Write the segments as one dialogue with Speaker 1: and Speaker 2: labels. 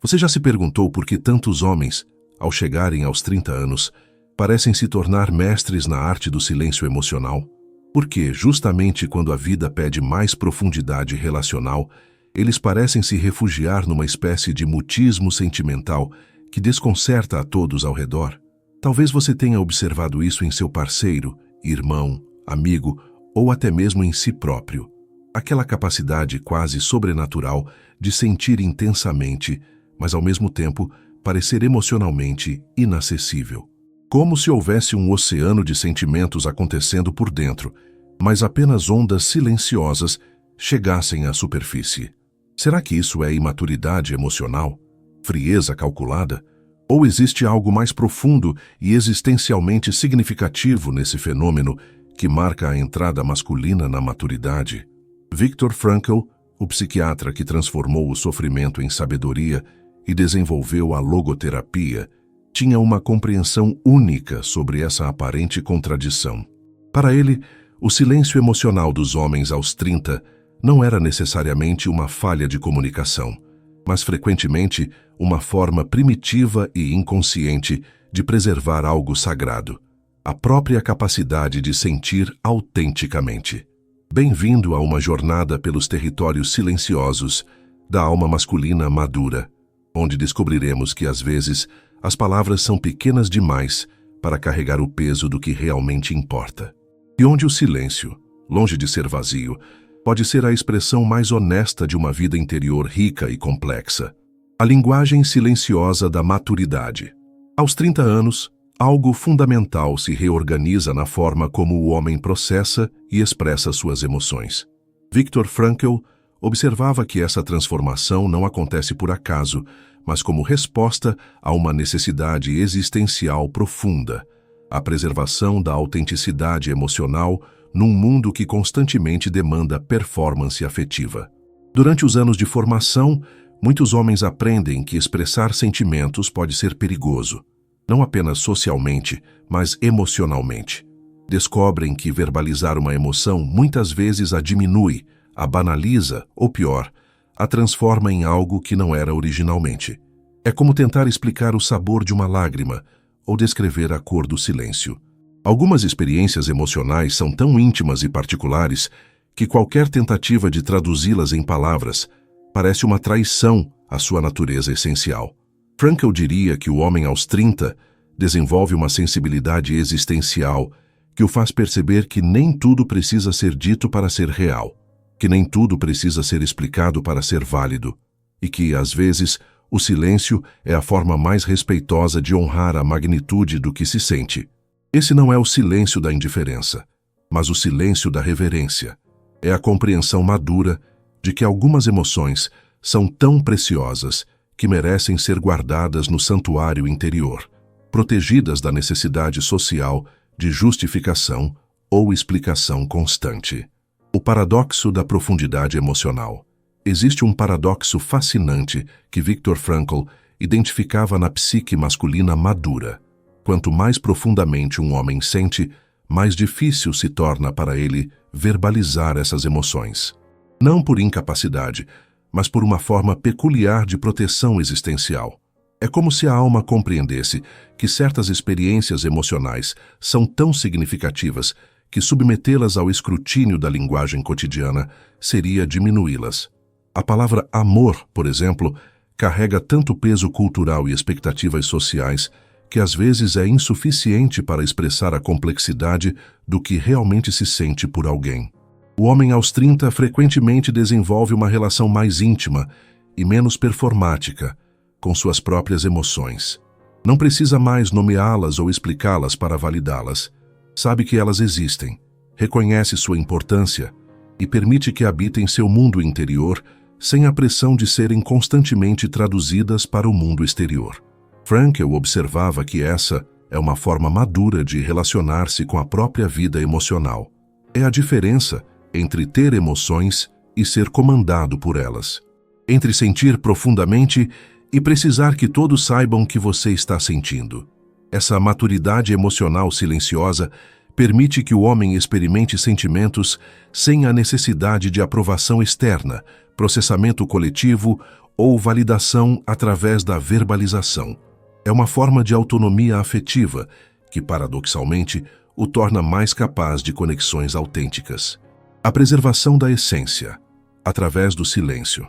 Speaker 1: Você já se perguntou por que tantos homens, ao chegarem aos 30 anos, parecem se tornar mestres na arte do silêncio emocional? Porque, justamente quando a vida pede mais profundidade relacional, eles parecem se refugiar numa espécie de mutismo sentimental que desconcerta a todos ao redor. Talvez você tenha observado isso em seu parceiro, irmão, amigo ou até mesmo em si próprio. Aquela capacidade quase sobrenatural de sentir intensamente, mas ao mesmo tempo parecer emocionalmente inacessível. Como se houvesse um oceano de sentimentos acontecendo por dentro, mas apenas ondas silenciosas chegassem à superfície. Será que isso é imaturidade emocional? Frieza calculada? Ou existe algo mais profundo e existencialmente significativo nesse fenômeno que marca a entrada masculina na maturidade? Viktor Frankl, o psiquiatra que transformou o sofrimento em sabedoria e desenvolveu a logoterapia, tinha uma compreensão única sobre essa aparente contradição. Para ele, o silêncio emocional dos homens aos 30 não era necessariamente uma falha de comunicação, mas frequentemente uma forma primitiva e inconsciente de preservar algo sagrado, a própria capacidade de sentir autenticamente. Bem-vindo a uma jornada pelos territórios silenciosos da alma masculina madura, onde descobriremos que às vezes as palavras são pequenas demais para carregar o peso do que realmente importa. E onde o silêncio, longe de ser vazio, pode ser a expressão mais honesta de uma vida interior rica e complexa. A linguagem silenciosa da maturidade. Aos 30 anos, algo fundamental se reorganiza na forma como o homem processa e expressa suas emoções. Viktor Frankl observava que essa transformação não acontece por acaso, mas como resposta a uma necessidade existencial profunda, a preservação da autenticidade emocional num mundo que constantemente demanda performance afetiva. Durante os anos de formação, muitos homens aprendem que expressar sentimentos pode ser perigoso, não apenas socialmente, mas emocionalmente. Descobrem que verbalizar uma emoção muitas vezes a diminui, a banaliza ou, pior, a transforma em algo que não era originalmente. É como tentar explicar o sabor de uma lágrima ou descrever a cor do silêncio. Algumas experiências emocionais são tão íntimas e particulares que qualquer tentativa de traduzi-las em palavras parece uma traição à sua natureza essencial. Frankl diria que o homem aos 30 desenvolve uma sensibilidade existencial que o faz perceber que nem tudo precisa ser dito para ser real, que nem tudo precisa ser explicado para ser válido, e que, às vezes, o silêncio é a forma mais respeitosa de honrar a magnitude do que se sente. Esse não é o silêncio da indiferença, mas o silêncio da reverência. É a compreensão madura de que algumas emoções são tão preciosas que merecem ser guardadas no santuário interior, protegidas da necessidade social de justificação ou explicação constante. O paradoxo da profundidade emocional. Existe um paradoxo fascinante que Viktor Frankl identificava na psique masculina madura. Quanto mais profundamente um homem sente, mais difícil se torna para ele verbalizar essas emoções. Não por incapacidade, mas por uma forma peculiar de proteção existencial. É como se a alma compreendesse que certas experiências emocionais são tão significativas que submetê-las ao escrutínio da linguagem cotidiana seria diminuí-las. A palavra amor, por exemplo, carrega tanto peso cultural e expectativas sociais que às vezes é insuficiente para expressar a complexidade do que realmente se sente por alguém. O homem aos 30 frequentemente desenvolve uma relação mais íntima e menos performática com suas próprias emoções. Não precisa mais nomeá-las ou explicá-las para validá-las. Sabe que elas existem, reconhece sua importância e permite que habitem seu mundo interior sem a pressão de serem constantemente traduzidas para o mundo exterior. Frankl observava que essa é uma forma madura de relacionar-se com a própria vida emocional. É a diferença entre ter emoções e ser comandado por elas. Entre sentir profundamente e precisar que todos saibam que você está sentindo. Essa maturidade emocional silenciosa permite que o homem experimente sentimentos sem a necessidade de aprovação externa, processamento coletivo ou validação através da verbalização. É uma forma de autonomia afetiva que, paradoxalmente, o torna mais capaz de conexões autênticas. A preservação da essência, através do silêncio.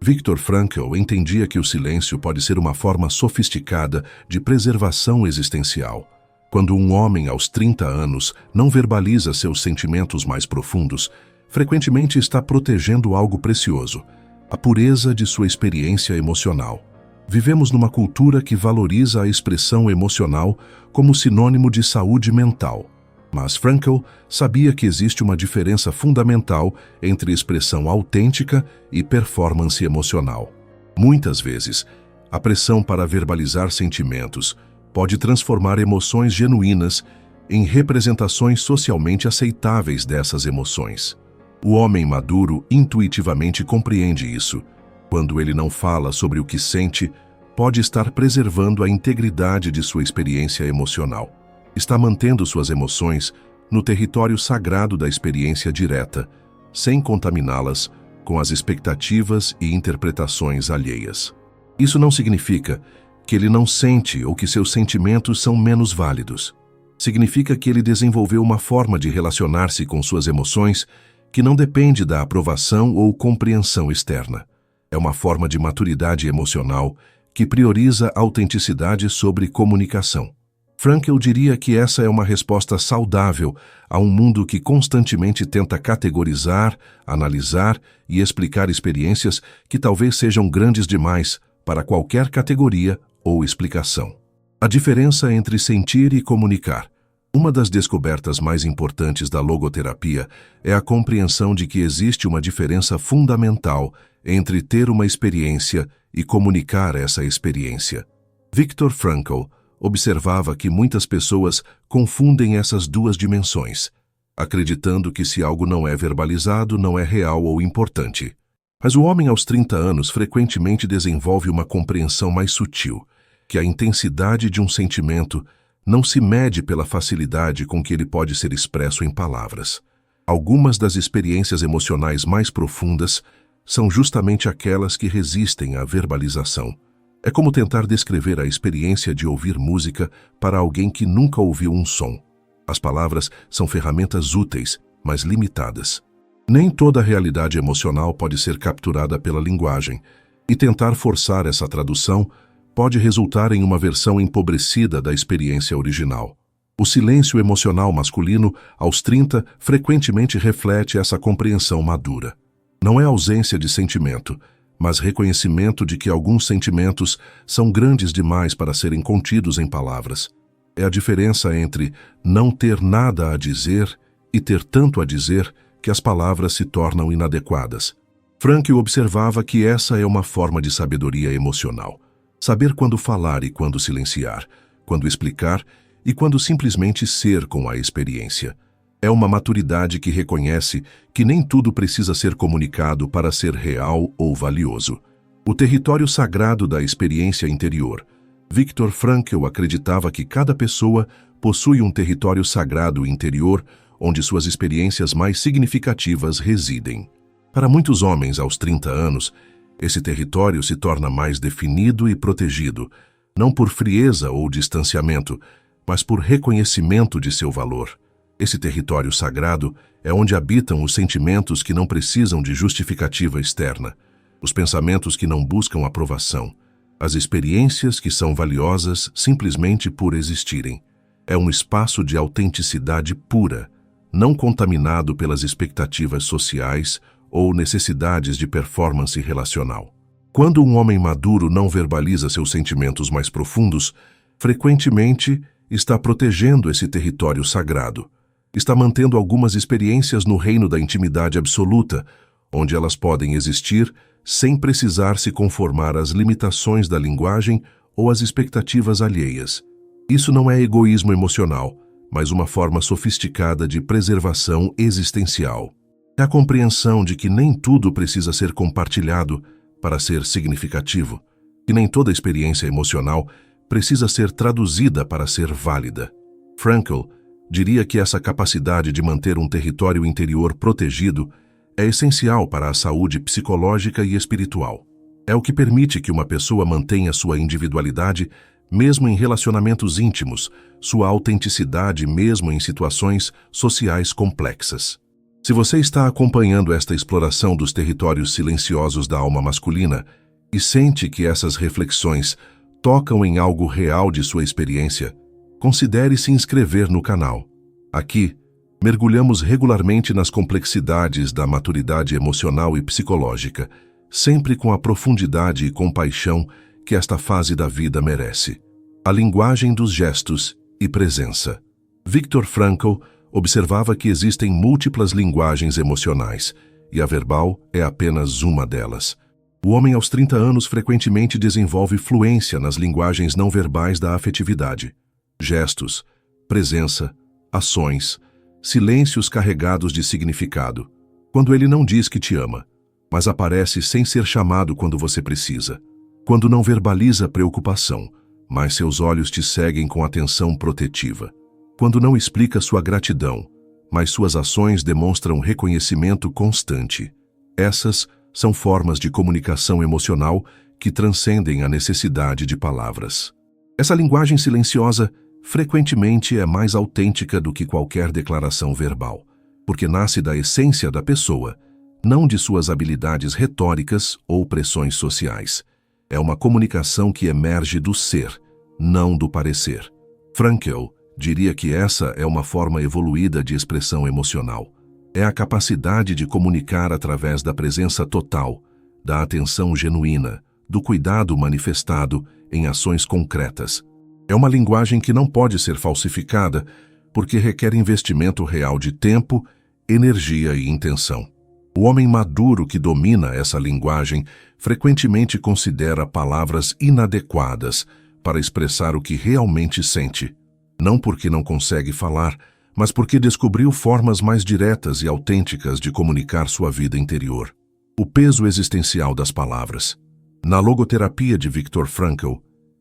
Speaker 1: Viktor Frankl entendia que o silêncio pode ser uma forma sofisticada de preservação existencial. Quando um homem aos 30 anos não verbaliza seus sentimentos mais profundos, frequentemente está protegendo algo precioso, a pureza de sua experiência emocional. Vivemos numa cultura que valoriza a expressão emocional como sinônimo de saúde mental. Mas Frankl sabia que existe uma diferença fundamental entre expressão autêntica e performance emocional. Muitas vezes, a pressão para verbalizar sentimentos pode transformar emoções genuínas em representações socialmente aceitáveis dessas emoções. O homem maduro intuitivamente compreende isso. Quando ele não fala sobre o que sente, pode estar preservando a integridade de sua experiência emocional. Está mantendo suas emoções no território sagrado da experiência direta, sem contaminá-las com as expectativas e interpretações alheias. Isso não significa que ele não sente ou que seus sentimentos são menos válidos. Significa que ele desenvolveu uma forma de relacionar-se com suas emoções que não depende da aprovação ou compreensão externa. É uma forma de maturidade emocional que prioriza autenticidade sobre comunicação. Frankl diria que essa é uma resposta saudável a um mundo que constantemente tenta categorizar, analisar e explicar experiências que talvez sejam grandes demais para qualquer categoria ou explicação. A diferença entre sentir e comunicar. Uma das descobertas mais importantes da logoterapia é a compreensão de que existe uma diferença fundamental entre ter uma experiência e comunicar essa experiência. Viktor Frankl observava que muitas pessoas confundem essas duas dimensões, acreditando que se algo não é verbalizado, não é real ou importante. Mas o homem aos 30 anos frequentemente desenvolve uma compreensão mais sutil, que a intensidade de um sentimento não se mede pela facilidade com que ele pode ser expresso em palavras. Algumas das experiências emocionais mais profundas são justamente aquelas que resistem à verbalização. É como tentar descrever a experiência de ouvir música para alguém que nunca ouviu um som. As palavras são ferramentas úteis, mas limitadas. Nem toda a realidade emocional pode ser capturada pela linguagem, e tentar forçar essa tradução pode resultar em uma versão empobrecida da experiência original. O silêncio emocional masculino, aos 30, frequentemente reflete essa compreensão madura. Não é ausência de sentimento, mas reconhecimento de que alguns sentimentos são grandes demais para serem contidos em palavras. É a diferença entre não ter nada a dizer e ter tanto a dizer que as palavras se tornam inadequadas. Frankl observava que essa é uma forma de sabedoria emocional. Saber quando falar e quando silenciar, quando explicar e quando simplesmente ser com a experiência. É uma maturidade que reconhece que nem tudo precisa ser comunicado para ser real ou valioso. O território sagrado da experiência interior. Viktor Frankl acreditava que cada pessoa possui um território sagrado interior onde suas experiências mais significativas residem. Para muitos homens aos 30 anos, esse território se torna mais definido e protegido, não por frieza ou distanciamento, mas por reconhecimento de seu valor. Esse território sagrado é onde habitam os sentimentos que não precisam de justificativa externa, os pensamentos que não buscam aprovação, as experiências que são valiosas simplesmente por existirem. É um espaço de autenticidade pura, não contaminado pelas expectativas sociais ou necessidades de performance relacional. Quando um homem maduro não verbaliza seus sentimentos mais profundos, frequentemente está protegendo esse território sagrado. Está mantendo algumas experiências no reino da intimidade absoluta, onde elas podem existir sem precisar se conformar às limitações da linguagem ou às expectativas alheias. Isso não é egoísmo emocional, mas uma forma sofisticada de preservação existencial. É a compreensão de que nem tudo precisa ser compartilhado para ser significativo, que nem toda experiência emocional precisa ser traduzida para ser válida. Frankl diria que essa capacidade de manter um território interior protegido é essencial para a saúde psicológica e espiritual. É o que permite que uma pessoa mantenha sua individualidade mesmo em relacionamentos íntimos, sua autenticidade mesmo em situações sociais complexas. Se você está acompanhando esta exploração dos territórios silenciosos da alma masculina e sente que essas reflexões tocam em algo real de sua experiência, considere se inscrever no canal. Aqui, mergulhamos regularmente nas complexidades da maturidade emocional e psicológica, sempre com a profundidade e compaixão que esta fase da vida merece. A linguagem dos gestos e presença. Viktor Frankl observava que existem múltiplas linguagens emocionais, e a verbal é apenas uma delas. O homem aos 30 anos frequentemente desenvolve fluência nas linguagens não verbais da afetividade. Gestos, presença, ações, silêncios carregados de significado. Quando ele não diz que te ama, mas aparece sem ser chamado quando você precisa. Quando não verbaliza preocupação, mas seus olhos te seguem com atenção protetiva. Quando não explica sua gratidão, mas suas ações demonstram reconhecimento constante. Essas são formas de comunicação emocional que transcendem a necessidade de palavras. Essa linguagem silenciosa frequentemente é mais autêntica do que qualquer declaração verbal, porque nasce da essência da pessoa, não de suas habilidades retóricas ou pressões sociais. É uma comunicação que emerge do ser, não do parecer. Frankl diria que essa é uma forma evoluída de expressão emocional. É a capacidade de comunicar através da presença total, da atenção genuína, do cuidado manifestado em ações concretas. É uma linguagem que não pode ser falsificada porque requer investimento real de tempo, energia e intenção. O homem maduro que domina essa linguagem frequentemente considera palavras inadequadas para expressar o que realmente sente. Não porque não consegue falar, mas porque descobriu formas mais diretas e autênticas de comunicar sua vida interior. O peso existencial das palavras. Na logoterapia de Viktor Frankl,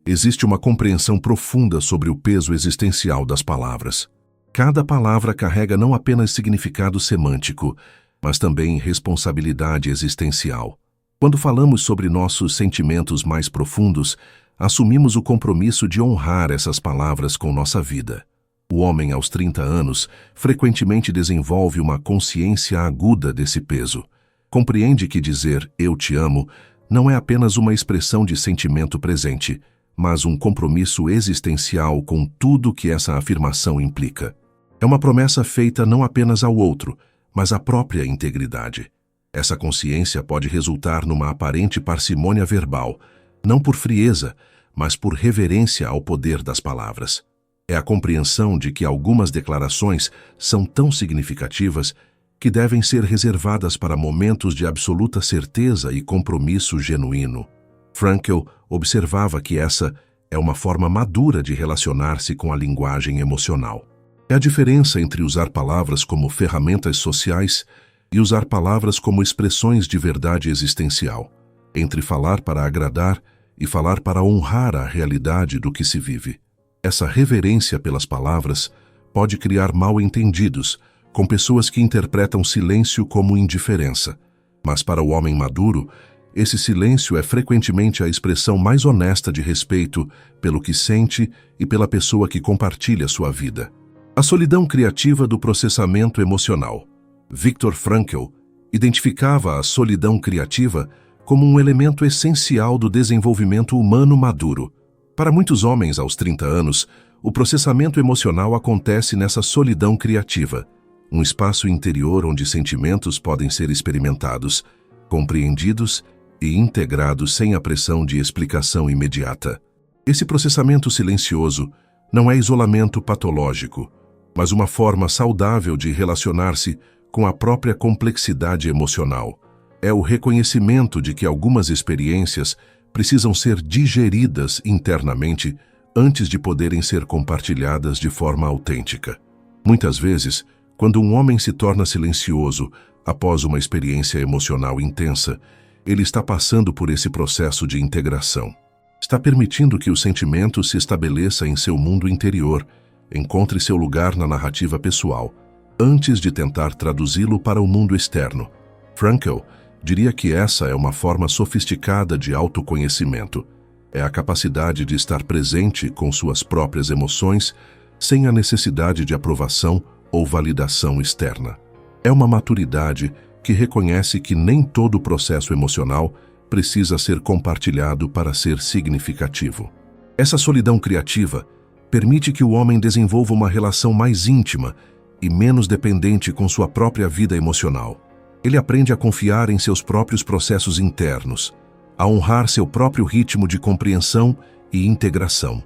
Speaker 1: existe uma compreensão profunda sobre o peso existencial das palavras. Cada palavra carrega não apenas significado semântico, mas também responsabilidade existencial. Quando falamos sobre nossos sentimentos mais profundos, assumimos o compromisso de honrar essas palavras com nossa vida. O homem aos 30 anos frequentemente desenvolve uma consciência aguda desse peso. Compreende que dizer "eu te amo" não é apenas uma expressão de sentimento presente, mas um compromisso existencial com tudo que essa afirmação implica. É uma promessa feita não apenas ao outro, mas à própria integridade. Essa consciência pode resultar numa aparente parcimônia verbal, não por frieza, mas por reverência ao poder das palavras. É a compreensão de que algumas declarações são tão significativas que devem ser reservadas para momentos de absoluta certeza e compromisso genuíno. Frankl observava que essa é uma forma madura de relacionar-se com a linguagem emocional. É a diferença entre usar palavras como ferramentas sociais e usar palavras como expressões de verdade existencial, entre falar para agradar e falar para honrar a realidade do que se vive. Essa reverência pelas palavras pode criar mal-entendidos com pessoas que interpretam silêncio como indiferença, mas para o homem maduro, esse silêncio é frequentemente a expressão mais honesta de respeito pelo que sente e pela pessoa que compartilha sua vida. A solidão criativa do processamento emocional. Viktor Frankl identificava a solidão criativa como um elemento essencial do desenvolvimento humano maduro. Para muitos homens aos 30 anos, o processamento emocional acontece nessa solidão criativa, um espaço interior onde sentimentos podem ser experimentados, compreendidos e integrados sem a pressão de explicação imediata. Esse processamento silencioso não é isolamento patológico, mas uma forma saudável de relacionar-se com a própria complexidade emocional. É o reconhecimento de que algumas experiências precisam ser digeridas internamente antes de poderem ser compartilhadas de forma autêntica. Muitas vezes, quando um homem se torna silencioso após uma experiência emocional intensa, ele está passando por esse processo de integração. Está permitindo que o sentimento se estabeleça em seu mundo interior, encontre seu lugar na narrativa pessoal, antes de tentar traduzi-lo para o mundo externo. Frankl Diria que essa é uma forma sofisticada de autoconhecimento. É a capacidade de estar presente com suas próprias emoções sem a necessidade de aprovação ou validação externa. É uma maturidade que reconhece que nem todo o processo emocional precisa ser compartilhado para ser significativo. Essa solidão criativa permite que o homem desenvolva uma relação mais íntima e menos dependente com sua própria vida emocional. Ele aprende a confiar em seus próprios processos internos, a honrar seu próprio ritmo de compreensão e integração.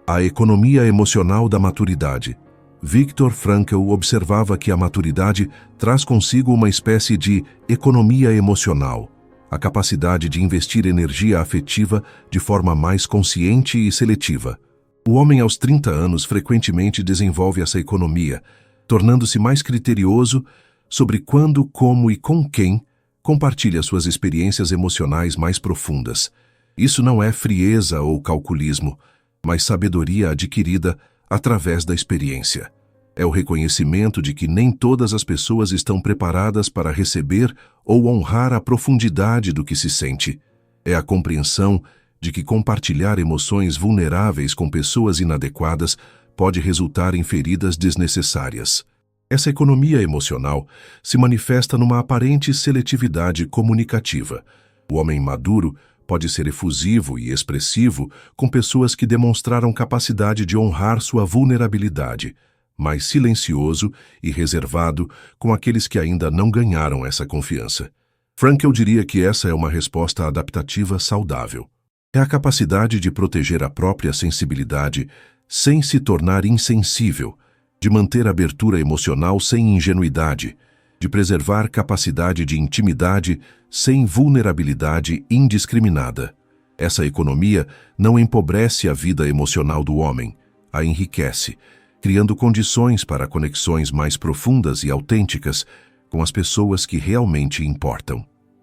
Speaker 1: A economia emocional da maturidade. Viktor Frankl observava que a maturidade traz consigo uma espécie de economia emocional, a capacidade de investir energia afetiva de forma mais consciente e seletiva. O homem aos 30 anos frequentemente desenvolve essa economia, tornando-se mais criterioso sobre quando, como e com quem compartilha suas experiências emocionais mais profundas. Isso não é frieza ou calculismo, mas sabedoria adquirida através da experiência. É o reconhecimento de que nem todas as pessoas estão preparadas para receber ou honrar a profundidade do que se sente. É a compreensão de que compartilhar emoções vulneráveis com pessoas inadequadas pode resultar em feridas desnecessárias. Essa economia emocional se manifesta numa aparente seletividade comunicativa. O homem maduro pode ser efusivo e expressivo com pessoas que demonstraram capacidade de honrar sua vulnerabilidade, mas silencioso e reservado com aqueles que ainda não ganharam essa confiança. Frankl diria que essa é uma resposta adaptativa saudável. É a capacidade de proteger a própria sensibilidade sem se tornar insensível, de manter abertura emocional sem ingenuidade, de preservar capacidade de intimidade sem vulnerabilidade indiscriminada. Essa economia não empobrece a vida emocional do homem, a enriquece, criando condições para conexões mais profundas e autênticas com as pessoas que realmente importam.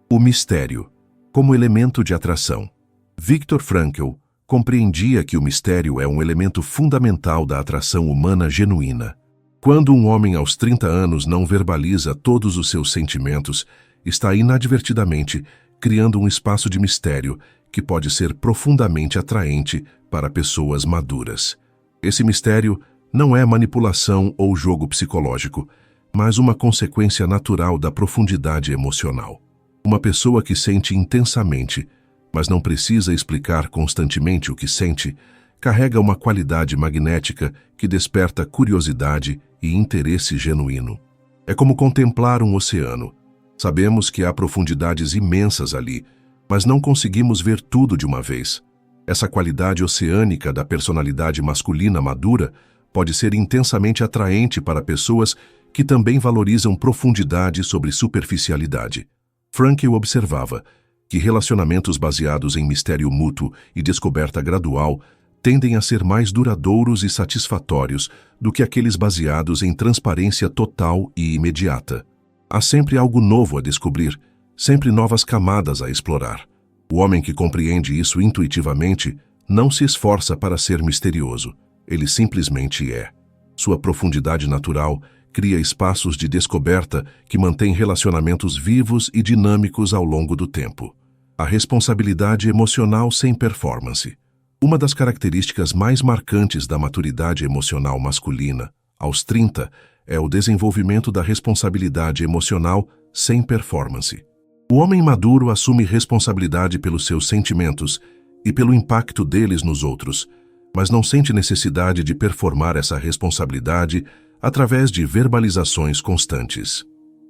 Speaker 1: O mistério, como elemento de atração. Viktor Frankl compreendia que o mistério é um elemento fundamental da atração humana genuína. Quando um homem aos 30 anos não verbaliza todos os seus sentimentos, está inadvertidamente criando um espaço de mistério que pode ser profundamente atraente para pessoas maduras. Esse mistério não é manipulação ou jogo psicológico, mas uma consequência natural da profundidade emocional. Uma pessoa que sente intensamente, mas não precisa explicar constantemente o que sente, carrega uma qualidade magnética que desperta curiosidade e interesse genuíno. É como contemplar um oceano. Sabemos que há profundidades imensas ali, mas não conseguimos ver tudo de uma vez. Essa qualidade oceânica da personalidade masculina madura pode ser intensamente atraente para pessoas que também valorizam profundidade sobre superficialidade. Frankl observava que relacionamentos baseados em mistério mútuo e descoberta gradual tendem a ser mais duradouros e satisfatórios do que aqueles baseados em transparência total e imediata. Há sempre algo novo a descobrir, sempre novas camadas a explorar. O homem que compreende isso intuitivamente não se esforça para ser misterioso, ele simplesmente é. Sua profundidade natural cria espaços de descoberta que mantêm relacionamentos vivos e dinâmicos ao longo do tempo. A responsabilidade emocional sem performance. Uma das características mais marcantes da maturidade emocional masculina, aos 30, é o desenvolvimento da responsabilidade emocional sem performance. O homem maduro assume responsabilidade pelos seus sentimentos e pelo impacto deles nos outros, mas não sente necessidade de performar essa responsabilidade através de verbalizações constantes.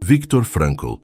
Speaker 1: Viktor Frankl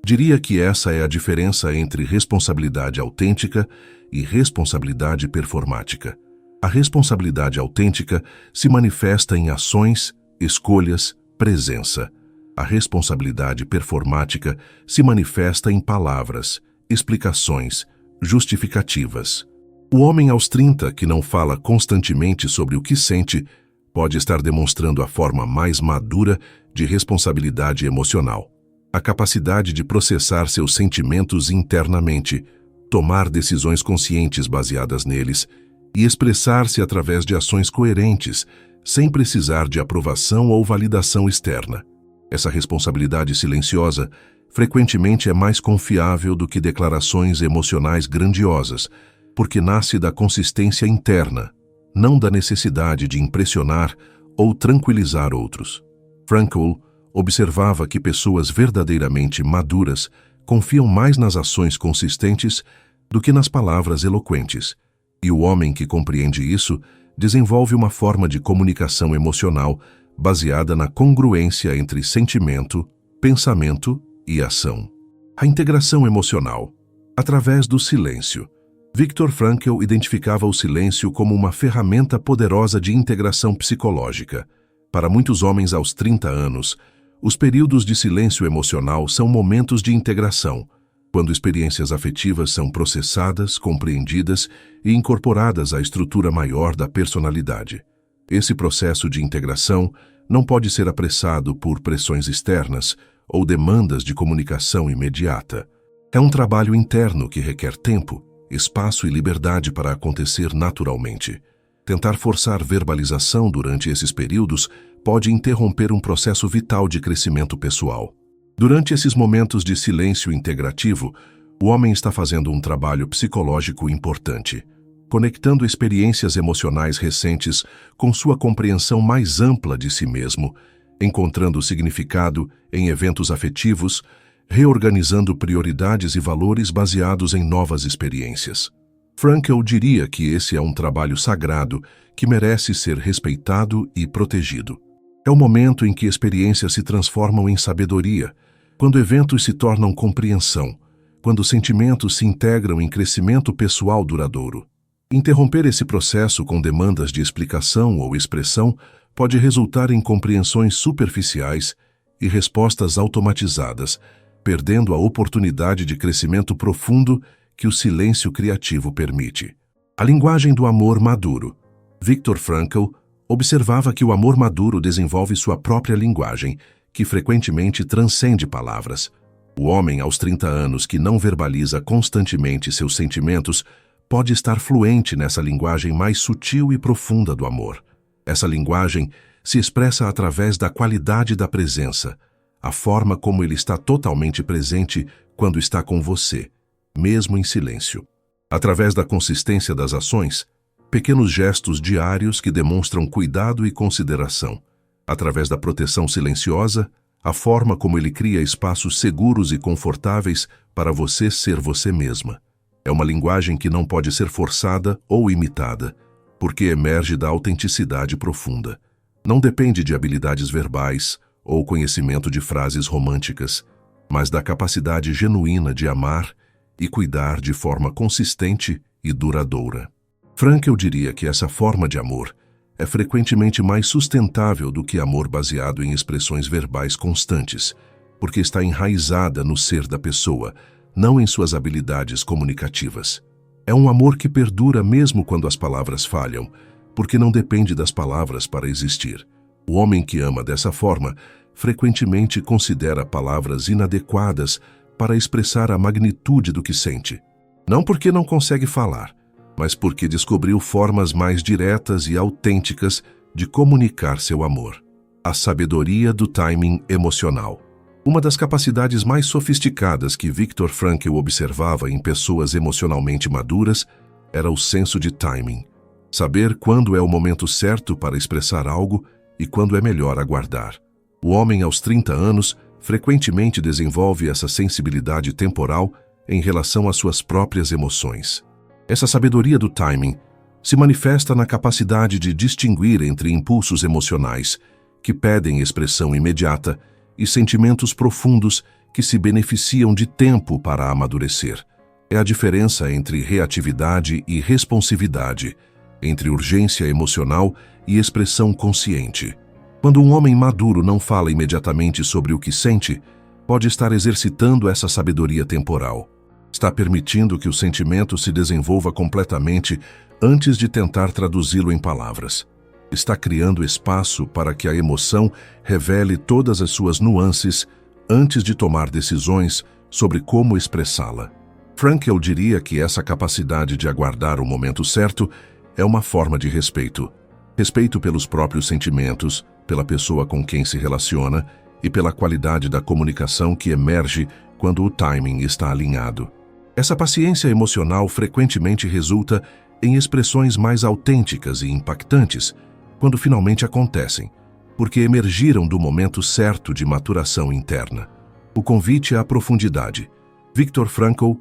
Speaker 1: diria que essa é a diferença entre responsabilidade autêntica e responsabilidade performática. A responsabilidade autêntica se manifesta em ações, escolhas, presença. A responsabilidade performática se manifesta em palavras, explicações, justificativas. O homem aos 30 que não fala constantemente sobre o que sente pode estar demonstrando a forma mais madura de responsabilidade emocional. A capacidade de processar seus sentimentos internamente, tomar decisões conscientes baseadas neles e expressar-se através de ações coerentes, sem precisar de aprovação ou validação externa. Essa responsabilidade silenciosa frequentemente é mais confiável do que declarações emocionais grandiosas, porque nasce da consistência interna, não da necessidade de impressionar ou tranquilizar outros. Frankl observava que pessoas verdadeiramente maduras confiam mais nas ações consistentes do que nas palavras eloquentes, e o homem que compreende isso desenvolve uma forma de comunicação emocional baseada na congruência entre sentimento, pensamento e ação. A integração emocional. Através do silêncio. Viktor Frankl identificava o silêncio como uma ferramenta poderosa de integração psicológica. Para muitos homens aos 30 anos, os períodos de silêncio emocional são momentos de integração, quando experiências afetivas são processadas, compreendidas e incorporadas à estrutura maior da personalidade. Esse processo de integração não pode ser apressado por pressões externas ou demandas de comunicação imediata. É um trabalho interno que requer tempo, espaço e liberdade para acontecer naturalmente. Tentar forçar verbalização durante esses períodos pode interromper um processo vital de crescimento pessoal. Durante esses momentos de silêncio integrativo, o homem está fazendo um trabalho psicológico importante, conectando experiências emocionais recentes com sua compreensão mais ampla de si mesmo, encontrando significado em eventos afetivos, reorganizando prioridades e valores baseados em novas experiências. Frankl diria que esse é um trabalho sagrado que merece ser respeitado e protegido. É o momento em que experiências se transformam em sabedoria, quando eventos se tornam compreensão, quando sentimentos se integram em crescimento pessoal duradouro. Interromper esse processo com demandas de explicação ou expressão pode resultar em compreensões superficiais e respostas automatizadas, perdendo a oportunidade de crescimento profundo que o silêncio criativo permite. A linguagem do amor maduro. Viktor Frankl observava que o amor maduro desenvolve sua própria linguagem, que frequentemente transcende palavras. O homem aos 30 anos que não verbaliza constantemente seus sentimentos pode estar fluente nessa linguagem mais sutil e profunda do amor. Essa linguagem se expressa através da qualidade da presença, a forma como ele está totalmente presente quando está com você, mesmo em silêncio. Através da consistência das ações, pequenos gestos diários que demonstram cuidado e consideração. Através da proteção silenciosa, a forma como ele cria espaços seguros e confortáveis para você ser você mesma. É uma linguagem que não pode ser forçada ou imitada, porque emerge da autenticidade profunda. Não depende de habilidades verbais ou conhecimento de frases românticas, mas da capacidade genuína de amar e cuidar de forma consistente e duradoura. Frankl diria que essa forma de amor é frequentemente mais sustentável do que amor baseado em expressões verbais constantes, porque está enraizada no ser da pessoa, não em suas habilidades comunicativas. É um amor que perdura mesmo quando as palavras falham, porque não depende das palavras para existir. O homem que ama dessa forma frequentemente considera palavras inadequadas para expressar a magnitude do que sente. Não porque não consegue falar, mas porque descobriu formas mais diretas e autênticas de comunicar seu amor. A sabedoria do timing emocional. Uma das capacidades mais sofisticadas que Viktor Frankl observava em pessoas emocionalmente maduras era o senso de timing. Saber quando é o momento certo para expressar algo e quando é melhor aguardar. O homem aos 30 anos frequentemente desenvolve essa sensibilidade temporal em relação às suas próprias emoções. Essa sabedoria do timing se manifesta na capacidade de distinguir entre impulsos emocionais, que pedem expressão imediata, e sentimentos profundos que se beneficiam de tempo para amadurecer. É a diferença entre reatividade e responsividade, entre urgência emocional e expressão consciente. Quando um homem maduro não fala imediatamente sobre o que sente, pode estar exercitando essa sabedoria temporal. Está permitindo que o sentimento se desenvolva completamente antes de tentar traduzi-lo em palavras. Está criando espaço para que a emoção revele todas as suas nuances antes de tomar decisões sobre como expressá-la. Frankl diria que essa capacidade de aguardar o momento certo é uma forma de respeito. Respeito pelos próprios sentimentos, pela pessoa com quem se relaciona e pela qualidade da comunicação que emerge quando o timing está alinhado. Essa paciência emocional frequentemente resulta em expressões mais autênticas e impactantes quando finalmente acontecem, porque emergiram do momento certo de maturação interna. O convite à profundidade. Viktor Frankl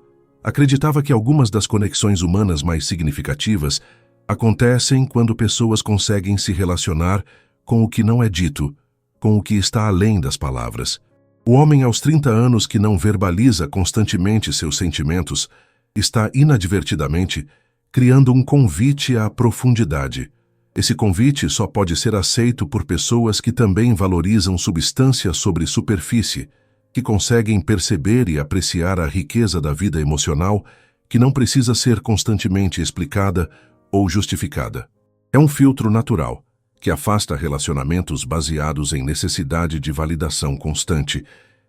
Speaker 1: acreditava que algumas das conexões humanas mais significativas acontecem quando pessoas conseguem se relacionar com o que não é dito, com o que está além das palavras. O homem aos 30 anos que não verbaliza constantemente seus sentimentos está inadvertidamente criando um convite à profundidade. Esse convite só pode ser aceito por pessoas que também valorizam substância sobre superfície, que conseguem perceber e apreciar a riqueza da vida emocional que não precisa ser constantemente explicada ou justificada. É um filtro natural, que afasta relacionamentos baseados em necessidade de validação constante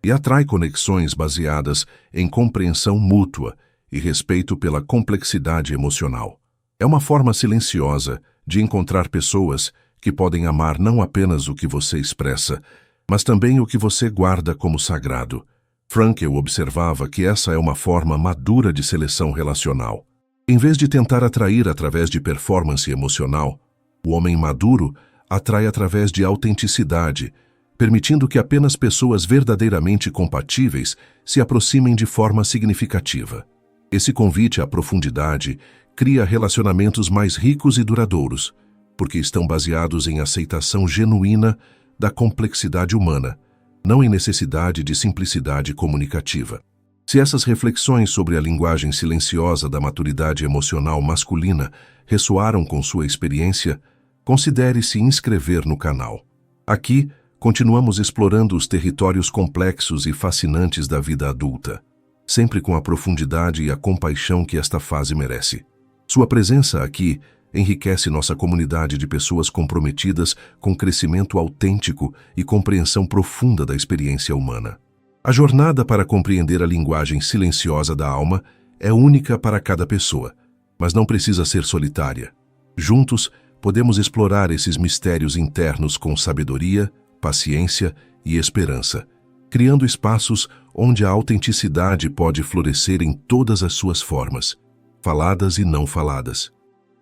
Speaker 1: e atrai conexões baseadas em compreensão mútua e respeito pela complexidade emocional. É uma forma silenciosa de encontrar pessoas que podem amar não apenas o que você expressa, mas também o que você guarda como sagrado. Frankl observava que essa é uma forma madura de seleção relacional. Em vez de tentar atrair através de performance emocional, o homem maduro atrai através de autenticidade, permitindo que apenas pessoas verdadeiramente compatíveis se aproximem de forma significativa. Esse convite à profundidade cria relacionamentos mais ricos e duradouros, porque estão baseados em aceitação genuína da complexidade humana, não em necessidade de simplicidade comunicativa. Se essas reflexões sobre a linguagem silenciosa da maturidade emocional masculina ressoaram com sua experiência, considere se inscrever no canal. Aqui, continuamos explorando os territórios complexos e fascinantes da vida adulta, sempre com a profundidade e a compaixão que esta fase merece. Sua presença aqui enriquece nossa comunidade de pessoas comprometidas com crescimento autêntico e compreensão profunda da experiência humana. A jornada para compreender a linguagem silenciosa da alma é única para cada pessoa, mas não precisa ser solitária. Juntos, podemos explorar esses mistérios internos com sabedoria, paciência e esperança, criando espaços onde a autenticidade pode florescer em todas as suas formas, faladas e não faladas.